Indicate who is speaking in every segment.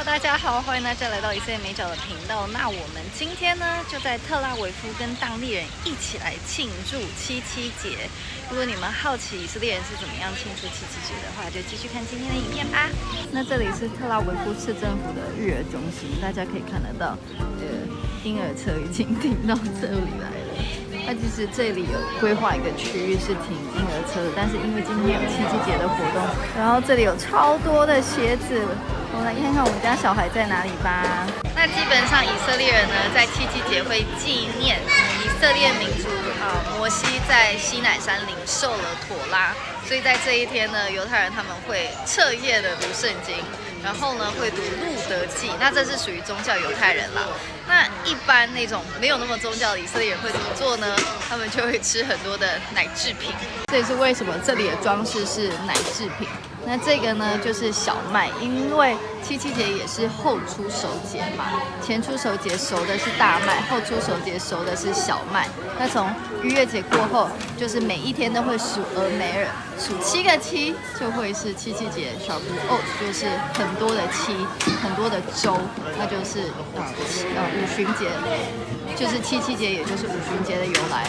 Speaker 1: 大家好，歡迎大家來到以色列美角的頻道。那我們今天呢，就在特拉維夫跟當地人一起來慶祝七七節。如果你們好奇以色列人是怎麼樣慶祝七七節的話，就繼續看今天的影片吧。那這裡是特拉維夫市政府的育兒中心，大家可以看得到，嬰兒車已經停到這裡來了。那其實這裡有規劃一個區域是停嬰兒車的，但是因為今天有七七節的活動，然後這裡有超多的鞋子。我們來看看我們家小孩在哪裡吧。那基本上以色列人呢，在七七節會紀念以色列民族摩西在西乃山領受了妥拉，所以在這一天呢，猶太人他们會徹夜的讀聖經，然後呢會讀路德記，那這是屬於宗教猶太人啦。那一般那種沒有那麼宗教的以色列人會怎麼做呢？他們就會吃很多的奶製品，這也是為什麼這裡的裝飾是奶製品。那這個呢就是小麥，因為七七節也是後出手節嘛，前出手節熟的是大麥，後出手節熟的是小麥。那從逾越節過後，就是每一天都會數俄梅爾，數7個7就會是七七節。小布哦，就是很多的7，很多的周，那就是五旬節，就是七七節，也就是五旬節的由來。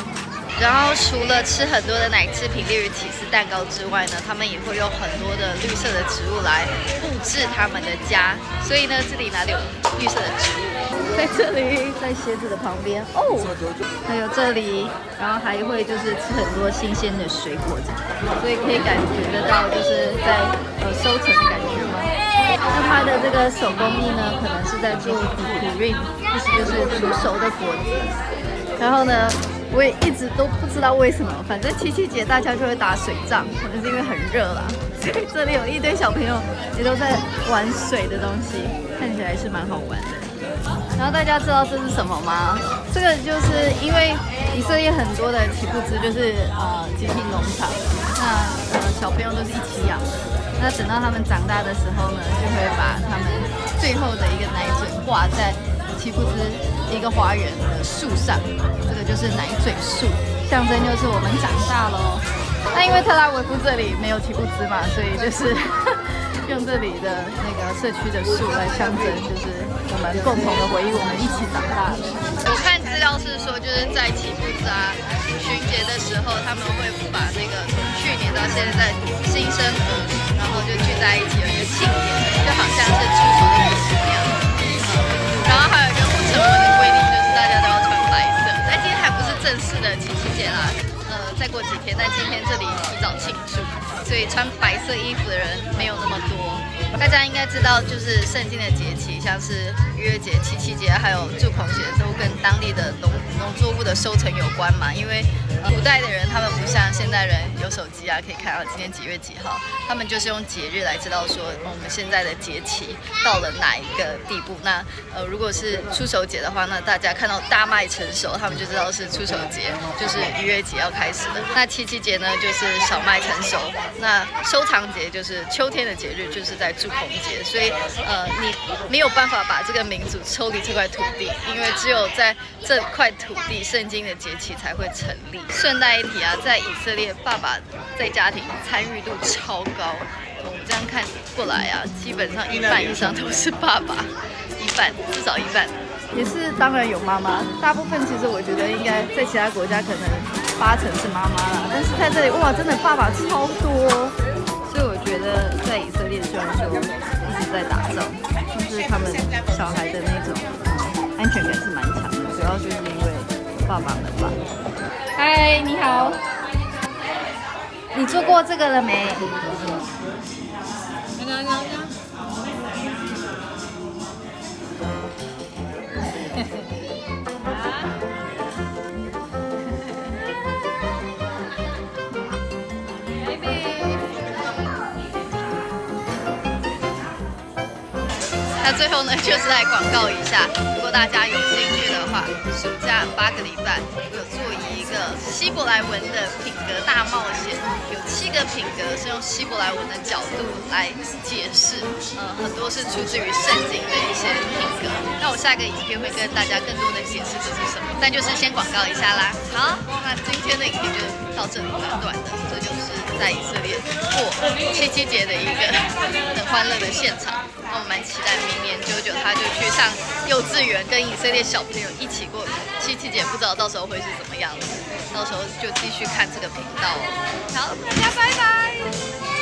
Speaker 1: 然後除了吃很多的奶製品，例如起司蛋糕之外呢，他們也會用很多的綠色的植物來布置他們的家。所以呢，這裡哪裡有綠色的植物？在這裡，在鞋子的旁邊哦，還有這裡，然後還會就是吃很多新鮮的水果，所以可以感覺得到就是在收成的感覺嗎？那它的這個手工藝呢，可能是在做purim，意思就是煮熟的果子。然後呢，我也一直都不知道為什麼，反正七七節大家就會打水仗，可能是因為很熱啦。所以這裡有一堆小朋友也都在玩水的東西，看起來是蠻好玩的。然後大家知道這是什麼嗎？這個就是因為以色列很多的奇布茲就是集體農場，那小朋友都是一起養的。那等到他們長大的時候呢，就會把他们最後的一個奶嘴掛在奇布茲一個花園的樹上，這個就是奶嘴樹，象徵就是我們長大咯。那因為特拉維夫這裡沒有奇布茲嘛，所以就是用這裡的那個社區的樹來象徵，就是我們共同的回憶，我們一起長大的。我看資料是說，就是在奇布茲五旬節的時候，他們會把那個從去年到現在新生兒，然後就聚在一起有一個慶典，就好像是出手的果實那樣。然後還有一個不成文的規定，就是大家都要穿白色。但今天還不是正式的七七節啦，再過幾天，但今天這裡提早慶祝，所以穿白色衣服的人沒有那麼多。大家應該知道，就是聖經的節期，像是逾越節、七七節，還有住棚節，都跟當地的農作物的收成有關嘛。因為古代的人，他們不像現代人有手機啊，可以看到今天幾月幾號，他們就是用節日來知道說我們現在的節期到了哪一個地步。那如果是出手節的話，那大家看到大麥成熟，他們就知道是出手節，就是逾越節要開始了。那七七節呢，就是小麥成熟。那收藏節就是秋天的節日，就是在住棚節。所以你沒有辦法把這個民族抽離這塊土地，因為只有在這塊土地，聖經的節期才會成立。順帶一提啊，在以色列，爸爸在家庭參與度超高。我們這樣看過來啊，基本上一半以上都是爸爸，一半至少一半。也是當然有媽媽，大部分其實我覺得應該在其他國家可能8成是媽媽啦，但是在這裡哇，真的爸爸超多。所以我覺得在以色列就一直在打仗，就是他們小孩的那種安全感是蠻強的，主要就是因為爸爸們吧。嗨，你好，你做過這個了沒？那最後呢，就是來廣告一下，如果大家有興趣的話，暑假8個禮拜，我有做一個希伯來文的品格大冒險，有7個品格是用希伯來文的角度來解釋，很多是出自於聖經的一些品格。那我下一個影片會跟大家更多的解釋這是什麼，但就是先廣告一下啦。好，那今天的影片就到這裡，短短的，這就是在以色列過七七節的一個很歡樂的現場。那我蠻期待明年就他就去上幼稚園，跟以色列小朋友一起過七七節，不知道到時候會是怎麼樣子，到時候就繼續看這個頻道哦。好，大家拜拜。